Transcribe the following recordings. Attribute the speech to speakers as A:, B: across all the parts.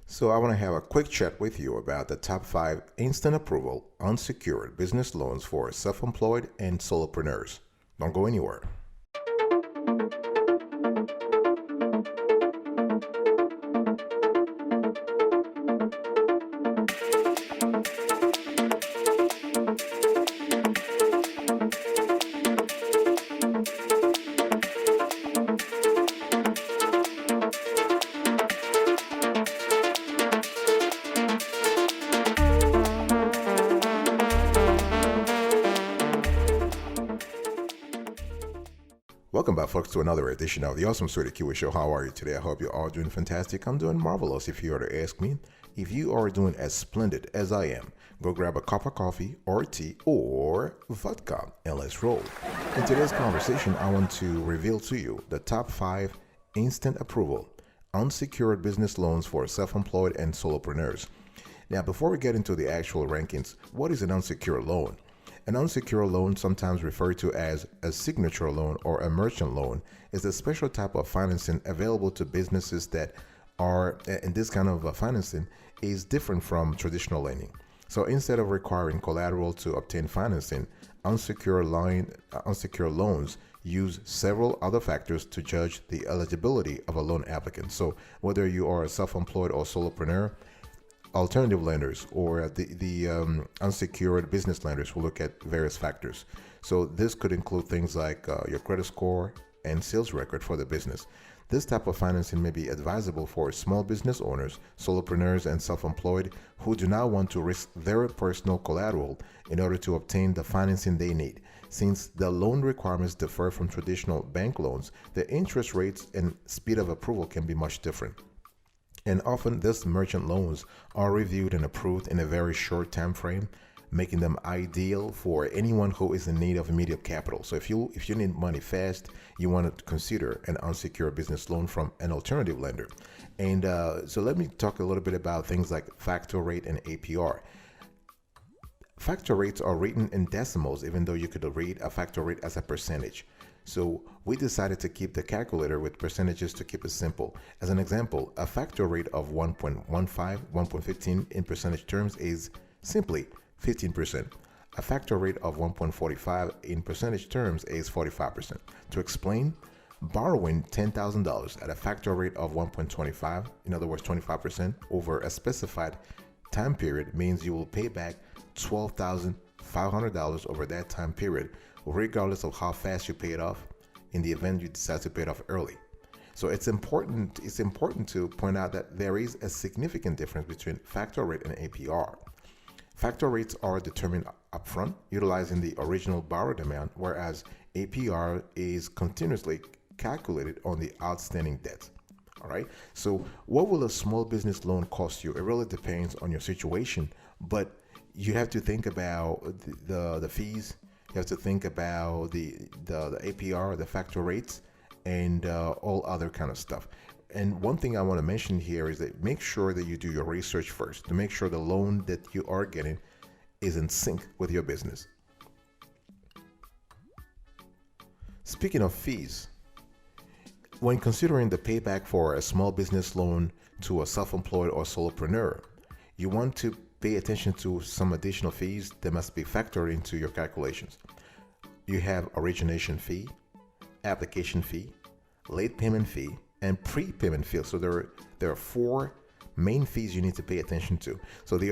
A: So I want to have a quick chat with you about the top 5 instant approval unsecured business loans for self-employed and solopreneurs. Don't go anywhere. Welcome back, folks, to another edition of the Awesome Sweetie Kiwi Show. How are you today? I hope you're all doing fantastic. I'm doing marvelous. If you were to ask me, if you are doing as splendid as I am, go grab a cup of coffee or tea or vodka and let's roll. In today's conversation, I want to reveal to you the top 5 instant approval unsecured business loans for self-employed and solopreneurs. Now, before we get into the actual rankings, what is an unsecured loan? An unsecured loan, sometimes referred to as a signature loan or a merchant loan, is a special type of financing available to businesses that are, and this kind of financing is different from traditional lending. So instead of requiring collateral to obtain financing, unsecured loans use several other factors to judge the eligibility of a loan applicant. So whether you are a self-employed or solopreneur, alternative lenders or the unsecured business lenders will look at various factors. So this could include things like your credit score and sales record for the business. This type of financing may be advisable for small business owners, solopreneurs, and self-employed who do not want to risk their personal collateral in order to obtain the financing they need. Since the loan requirements differ from traditional bank loans, the interest rates and speed of approval can be much different. And often these merchant loans are reviewed and approved in a very short time frame, making them ideal for anyone who is in need of immediate capital. So if you need money fast, you want to consider an unsecured business loan from an alternative lender. And so let me talk a little bit about things like factor rate and APR. Factor rates are written in decimals, even though you could read a factor rate as a percentage. So we decided to keep the calculator with percentages to keep it simple. As an example, a factor rate of 1.15, 1.15 in percentage terms is simply 15%. A factor rate of 1.45 in percentage terms is 45%. To explain, borrowing $10,000 at a factor rate of 1.25, in other words 25%, over a specified time period means you will pay back $12,500 over that time period, regardless of how fast you pay it off in the event you decide to pay it off early. So it's important to point out that there is a significant difference between factor rate and APR. Factor rates are determined upfront utilizing the original borrowed amount, whereas APR is continuously calculated on the outstanding debt. All right. So what will a small business loan cost you? It really depends on your situation, but you have to think about the fees. You have to think about the APR, the factor rates, and all other kind of stuff. And one thing I want to mention here is that make sure that you do your research first to make sure the loan that you are getting is in sync with your business. Speaking of fees, when considering the payback for a small business loan to a self-employed or solopreneur, you want to pay attention to some additional fees that must be factored into your calculations. You have origination fee, application fee, late payment fee, and prepayment fee. So there are 4 main fees you need to pay attention to. So the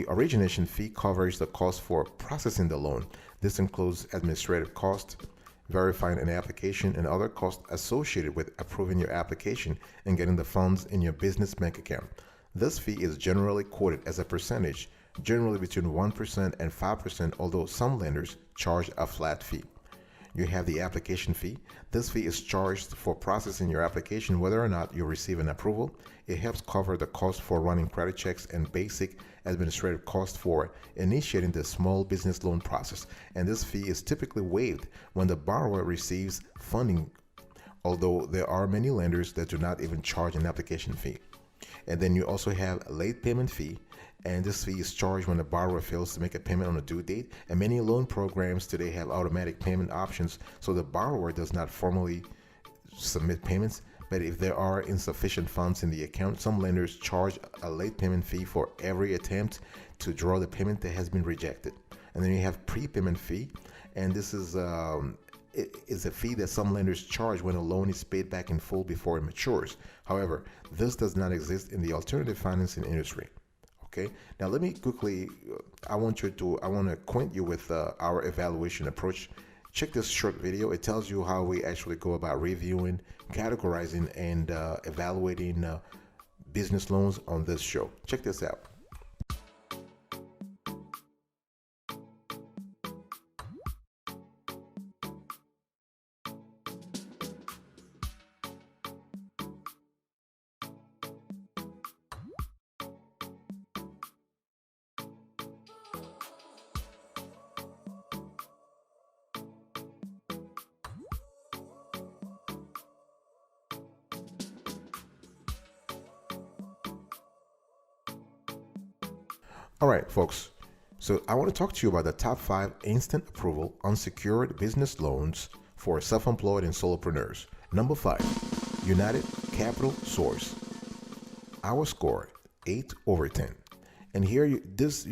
A: origination fee covers the cost for processing the loan. This includes administrative cost, verifying an application, and other costs associated with approving your application and getting the funds in your business bank account. This fee is generally quoted as a percentage, generally between 1% and 5%, although some lenders charge a flat fee. You have the application fee. This fee is charged for processing your application whether or not you receive an approval. It helps cover the cost for running credit checks and basic administrative costs for initiating the small business loan process. And this fee is typically waived when the borrower receives funding, although there are many lenders that do not even charge an application fee. And then you also have a late payment fee, and this fee is charged when the borrower fails to make a payment on a due date. And many loan programs today have automatic payment options, so the borrower does not formally submit payments, But if there are insufficient funds in the account, some lenders charge a late payment fee for every attempt to draw the payment that has been rejected. And then you have prepayment fee, and this is it is a fee that some lenders charge when a loan is paid back in full before it matures. However, this does not exist in the alternative financing industry. Okay, now let me quickly, I want to acquaint you with our evaluation approach. Check this short video. It tells you how we actually go about reviewing, categorizing, and evaluating business loans on this show. Check this out. All right, folks. So I want to talk to you about the top 5 instant approval unsecured business loans for self-employed and solopreneurs. Number 5, United Capital Source. Our score 8/10. And here you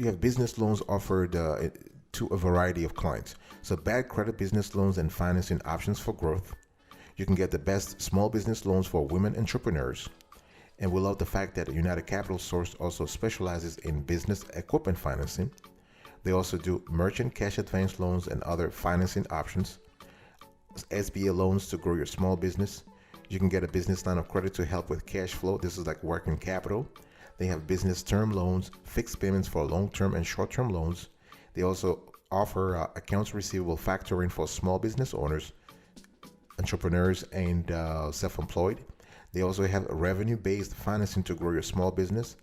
A: have business loans offered to a variety of clients. So bad credit business loans and financing options for growth. You can get the best small business loans for women entrepreneurs. And we love the fact that United Capital Source also specializes in business equipment financing. They also do merchant cash advance loans and other financing options, SBA loans to grow your small business. You can get a business line of credit to help with cash flow. This is like working capital. They have business term loans, fixed payments for long-term and short-term loans. They also offer accounts receivable factoring for small business owners, entrepreneurs, and self-employed. They also have revenue-based financing to grow your small business,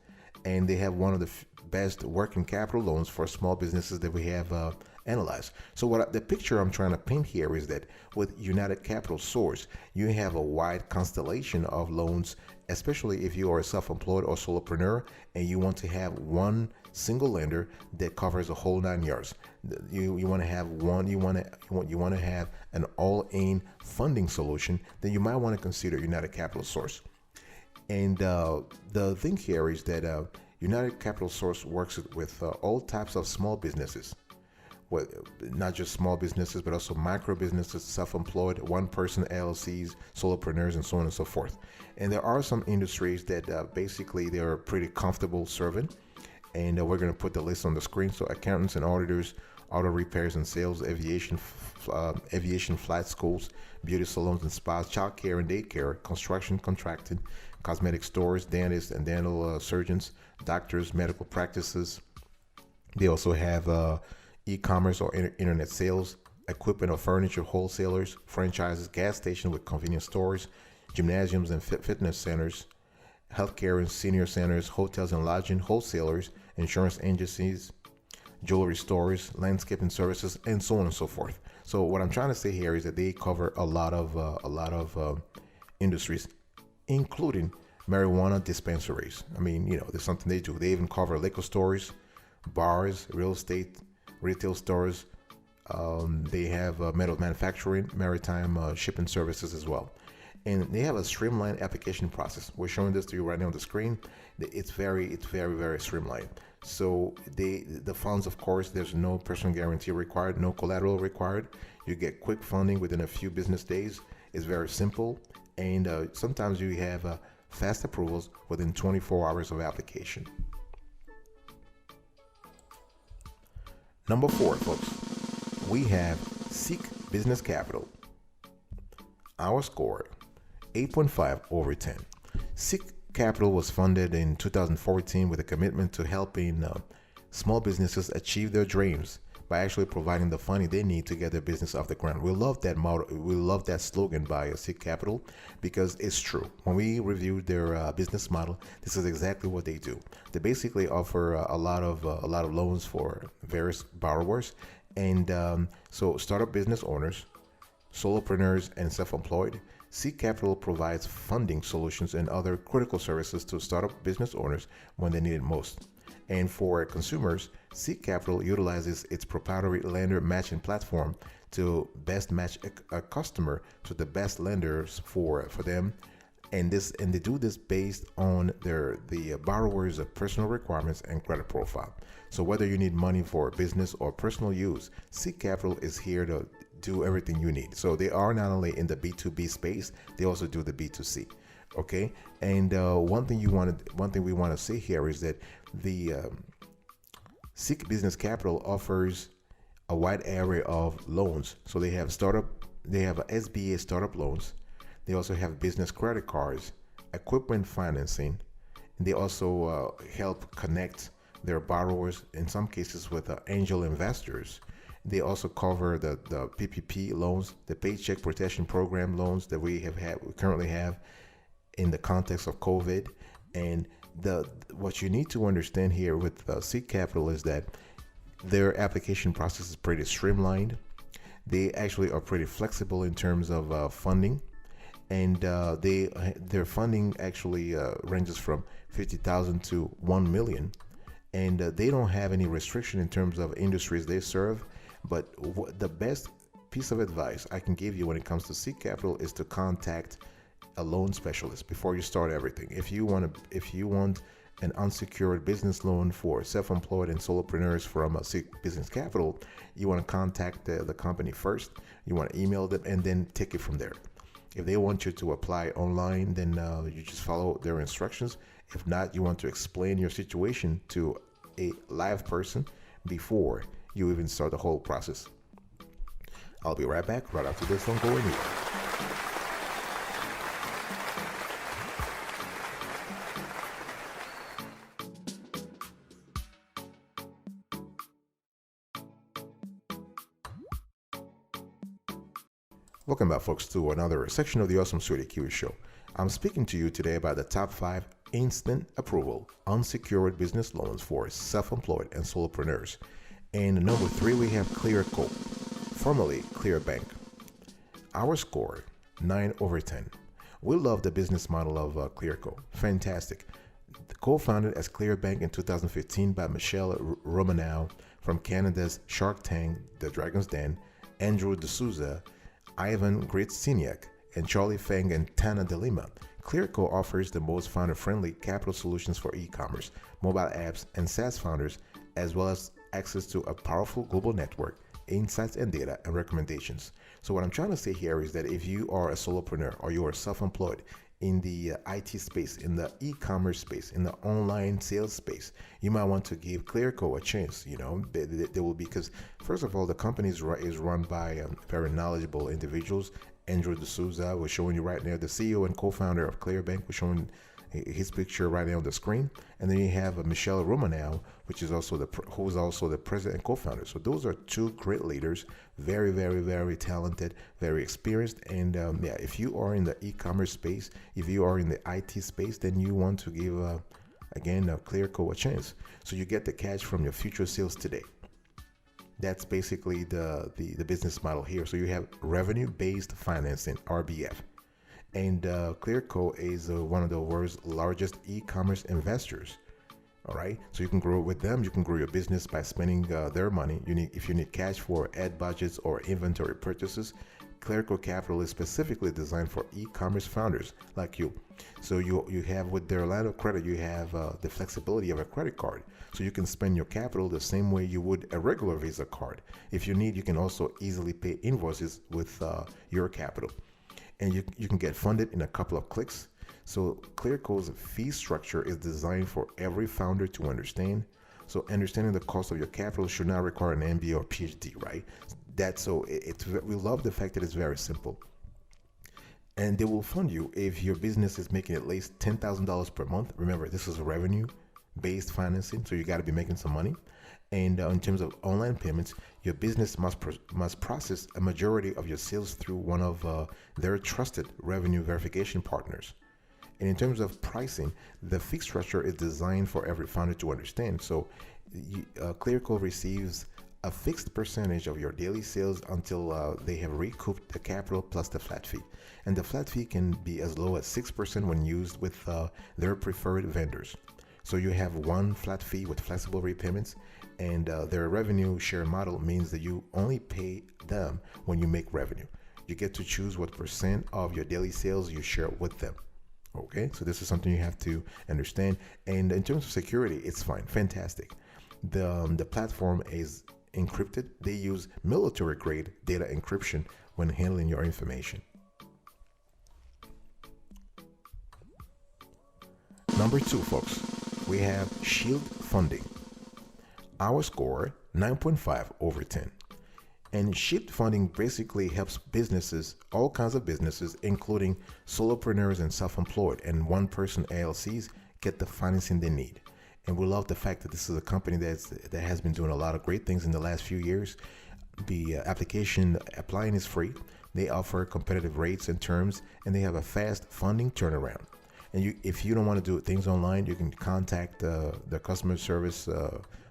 A: and they have one of the best working capital loans for small businesses that we have analyzed. So the picture I'm trying to paint here is that with United Capital Source, you have a wide constellation of loans, especially if you are a self-employed or solopreneur and you want to have one single lender that covers the whole 9 yards. You want to have one. You want to have an all-in funding solution. Then you might want to consider United Capital Source. And the thing here is that United Capital Source works with all types of small businesses. Well, not just small businesses, but also micro businesses, self-employed, one-person LLCs, solopreneurs, and so on and so forth. And there are some industries that basically they're pretty comfortable serving. And we're going to put the list on the screen. So accountants and auditors, auto repairs and sales, aviation flight schools, beauty salons and spas, child care and daycare, construction contracting, cosmetic stores, dentists and dental surgeons, doctors, medical practices. They also have e-commerce or internet sales, equipment or furniture wholesalers, franchises, gas stations with convenience stores, gymnasiums and fitness centers, healthcare and senior centers, hotels and lodging wholesalers, insurance agencies, jewelry stores, landscaping services, and so on and so forth. So what I'm trying to say here is that they cover a lot of industries, including marijuana dispensaries. I mean, there's something they do. They even cover liquor stores, bars, real estate, retail stores. They have metal manufacturing, maritime shipping services as well. And they have a streamlined application process. We're showing this to you right now on the screen. It's very, very streamlined. So the funds, of course, there's no personal guarantee required, no collateral required. You get quick funding within a few business days. It's very simple. And sometimes you have fast approvals within 24 hours of application. Number 4, folks, we have Seek Business Capital. Our score, 8.5/10. Seek Capital was funded in 2014 with a commitment to helping small businesses achieve their dreams by actually providing the funding they need to get their business off the ground. We love that model. We love that slogan by Seek Capital because it's true. When we reviewed their business model, this is exactly what they do. They basically offer a lot of loans for various borrowers, and so startup business owners, solopreneurs, and self-employed. Seek Capital provides funding solutions and other critical services to startup business owners when they need it most. And for consumers, Seek Capital utilizes its proprietary lender matching platform to best match a customer to the best lenders for them and they do this based on the borrower's personal requirements and credit profile. So whether you need money for business or personal use, Seek Capital is here to do everything you need. So they are not only in the B2B space, they also do the B2C. Okay, and one thing we want to say here is that the Seek Business Capital offers a wide array of loans. So they have SBA startup loans. They also have business credit cards, equipment financing, and they also help connect their borrowers in some cases with angel investors. They also cover the PPP loans, the Paycheck Protection Program loans that we currently have in the context of COVID. And what you need to understand here with Seek Capital is that their application process is pretty streamlined. They actually are pretty flexible in terms of funding, and their funding actually ranges from $50,000 to $1 million, and they don't have any restriction in terms of industries they serve. But the best piece of advice I can give you when it comes to Seek Capital is to contact a loan specialist before you start everything. If you want an unsecured business loan for self-employed and solopreneurs from Seek Business Capital, you want to contact the company first. You want to email them and then take it from there. If they want you to apply online, then you just follow their instructions. If not, you want to explain your situation to a live person before you even start the whole process. I'll be right back right after this. Don't go anywhere. Welcome back, folks, to another section of the Awesome Sweetie Kiwi Show. I'm speaking to you today about the top 5 instant approval unsecured business loans for self-employed and solopreneurs. And number 3, we have Clearco, formerly ClearBank. Our score, 9/10. We love the business model of Clearco. Fantastic. Co-founded as ClearBank in 2015 by Michelle Romanow from Canada's Shark Tank, The Dragon's Den, Andrew D'Souza, Ivan Gritsiniak, and Charlie Feng and Tana DeLima. Clearco offers the most founder-friendly capital solutions for e-commerce, mobile apps, and SaaS founders, as well as access to a powerful global network, insights and data, and recommendations. So what I'm trying to say here is that if you are a solopreneur or you are self-employed in the IT space, in the e-commerce space, in the online sales space, you might want to give Clearco a chance. They will, because first of all, the company is run by very knowledgeable individuals. Andrew D'Souza, we're showing you right now, the CEO and co-founder of ClearBank. We're showing his picture right now on the screen, and then you have Michelle Romanow, who's also the president and co-founder. So those are 2 great leaders, very, very, very talented, very experienced. And if you are in the e-commerce space, if you are in the IT space, then you want to give Clearco a chance. So you get the cash from your future sales today. That's basically the business model here. So you have revenue-based financing, RBF. And Clearco is one of the world's largest e-commerce investors. All right, so you can grow with them. You can grow your business by spending their money. If you need cash for ad budgets or inventory purchases, Clearco Capital is specifically designed for e-commerce founders like you. So you have, with their line of credit, you have the flexibility of a credit card. So you can spend your capital the same way you would a regular Visa card. If you need, you can also easily pay invoices with your capital. And you can get funded in a couple of clicks. So Clearco's fee structure is designed for every founder to understand. So understanding the cost of your capital should not require an MBA or PhD, right? We love the fact that it's very simple. And they will fund you if your business is making at least $10,000 per month. Remember, this is a revenue-based financing, so you got to be making some money. And in terms of online payments, your business must process a majority of your sales through one of their trusted revenue verification partners. And in terms of pricing, the fee structure is designed for every founder to understand. So Clearco receives a fixed percentage of your daily sales until they have recouped the capital plus the flat fee. And the flat fee can be as low as 6% when used with their preferred vendors. So you have one flat fee with flexible repayments, and their revenue share model means that you only pay them when you make revenue. You get to choose what percent of your daily sales you share with them. Okay, so this is something you have to understand. And in terms of security, it's fine, fantastic. The platform is encrypted. They use military grade data encryption when handling your information. Number two, folks, we have Shield Funding. Our score 9.5 over 10. And Shield Funding basically helps businesses, all kinds of businesses, including solopreneurs and self-employed and one-person LLCs, get the financing they need. And we love the fact that this is a company that has been doing a lot of great things in the last few years. The application applying is free. They offer competitive rates and terms, and they have a fast funding turnaround. And if you don't want to do things online, you can contact the customer service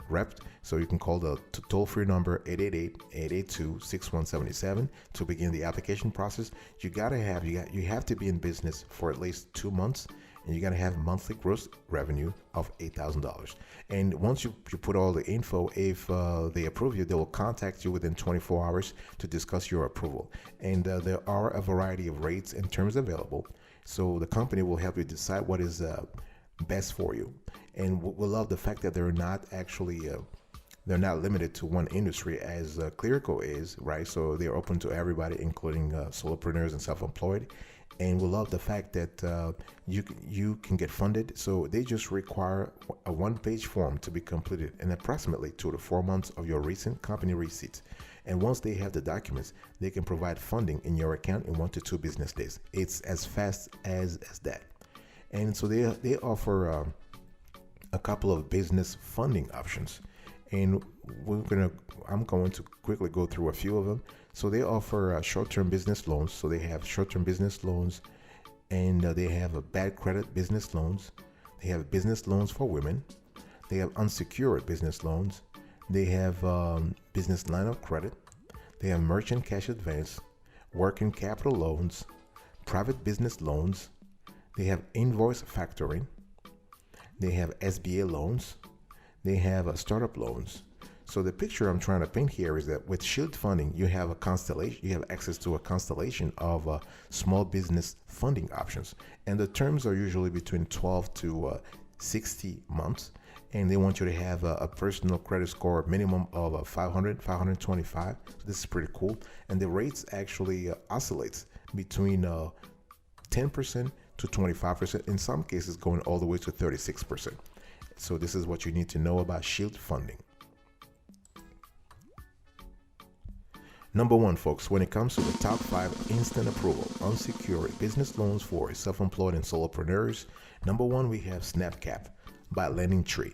A: rep. So you can call the toll-free number 888-882-6177 to begin the application process. You have to be in business for at least 2 months, and you got to have monthly gross revenue of $8,000. And once you put all the info, if they approve you, they will contact you within 24 hours to discuss your approval. And there are a variety of rates and terms available. So the company will help you decide what is best for you. And we love the fact that they're not limited to one industry as Clearco is, right? So they're open to everybody, including solopreneurs and self-employed. And we love the fact that you can get funded. So they just require a one-page form to be completed in approximately 2 to 4 months of your recent company receipts. And once they have the documents, they can provide funding in your account in 1 to 2 business days. It's as fast as that. And so they offer a couple of business funding options. And I'm going to quickly go through a few of them. So they offer short-term business loans. So they have short-term business loans, and they have bad credit business loans. They have business loans for women. They have unsecured business loans. They have business line of credit. They have merchant cash advance, working capital loans, private business loans. They have invoice factoring. They have SBA loans. They have startup loans. So the picture I'm trying to paint here is that with Shield Funding, you have a constellation. You have access to a constellation of small business funding options, and the terms are usually between 12 to 60 months. And they want you to have a personal credit score minimum of 500, 525. So this is pretty cool. And the rates actually oscillates between 10% to 25%. In some cases, going all the way to 36%. So this is what you need to know about Shield Funding. Number one, folks, when it comes to the top 5 instant approval unsecured business loans for self-employed and solopreneurs, number one, we have Snapcap by LendingTree.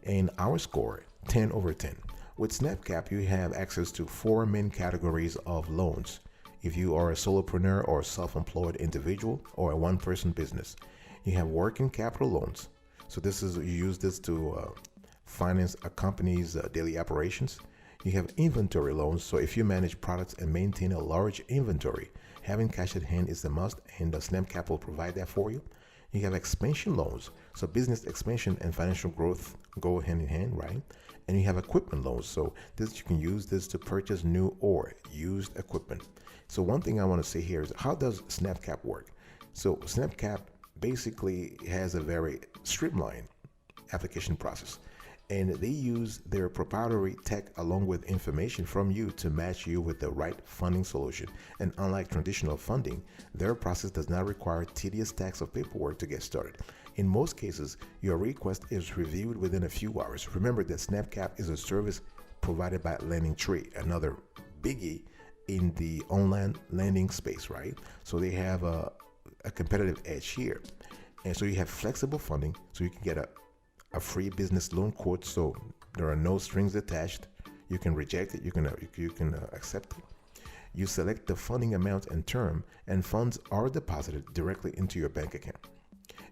A: And our score, 10 over 10. With Snapcap, you have access to 4 main categories of loans. If you are a solopreneur or self-employed individual or a one-person business, you have working capital loans. So you use this to finance a company's daily operations. You have inventory loans. So if you manage products and maintain a large inventory, having cash at hand is a must, and the Snapcap will provide that for you. You have expansion loans. So business expansion and financial growth go hand in hand, right? And you have equipment loans. So you can use this to purchase new or used equipment. So one thing I want to say here is, how does Snapcap work? So Snapcap basically has a very streamlined application process, and they use their proprietary tech along with information from you to match you with the right funding solution. And unlike traditional funding, their process does not require tedious stacks of paperwork to get started. In most cases, your request is reviewed within a few hours. Remember that Snapcap is a service provided by LendingTree, another biggie in the online lending space, right? So they have a competitive edge here. And so you have flexible funding, so you can get a free business loan quote. So there are no strings attached. You can reject it. You can accept it. You select the funding amount and term, and funds are deposited directly into your bank account.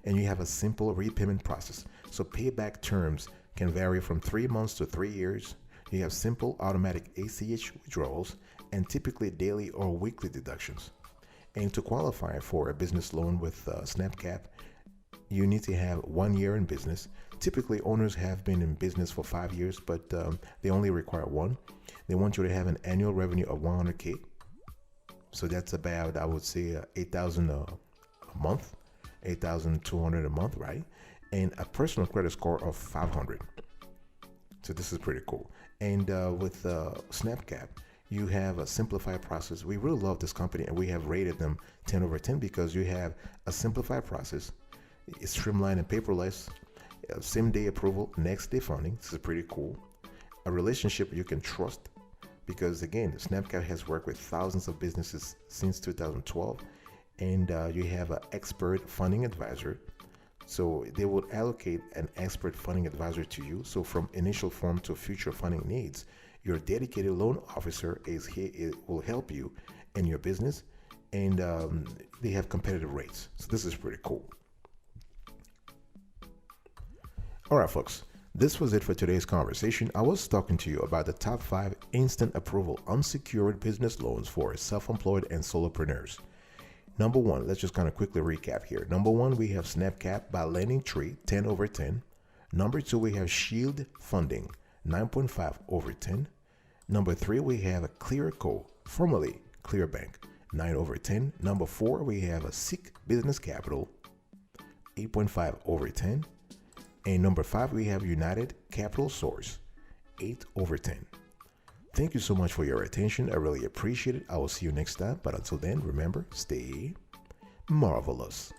A: And you have a simple repayment process. So payback terms can vary from 3 months to 3 years. You have simple automatic ACH withdrawals and typically daily or weekly deductions. And to qualify for a business loan with Snapcap, you need to have 1 year in business. Typically, owners have been in business for 5 years, but they only require 1. They want you to have an annual revenue of $100K. So that's about, I would say, $8,000 a month. $8,200 a month, right? And a personal credit score of 500. So this is pretty cool. And with Snapcap, you have a simplified process. We really love this company, and we have rated them 10 over 10 because you have a simplified process. It's streamlined and paperless. Same day approval, next day funding. This is pretty cool. A relationship you can trust, because again, Snapcap has worked with thousands of businesses since 2012, and you have an expert funding advisor. So they will allocate an expert funding advisor to you. So from initial form to future funding needs, your dedicated loan officer is here. It will help you in your business, and they have competitive rates. So this is pretty cool. All right, folks. This was it for today's conversation. I was talking to you about the top 5 instant approval unsecured business loans for self-employed and solopreneurs. Number 1, let's just kind of quickly recap here. Number 1, we have Snapcap by LendingTree, 10 over 10. Number 2, we have Shield Funding, 9.5 over 10. Number 3, we have a Clearco, formerly Clearbank, 9 over 10. Number 4, we have a Seek Business Capital, 8.5 over 10. And number 5, we have United Capital Source, 8 over 10. Thank you so much for your attention. I really appreciate it. I will see you next time. But until then, remember, stay marvelous.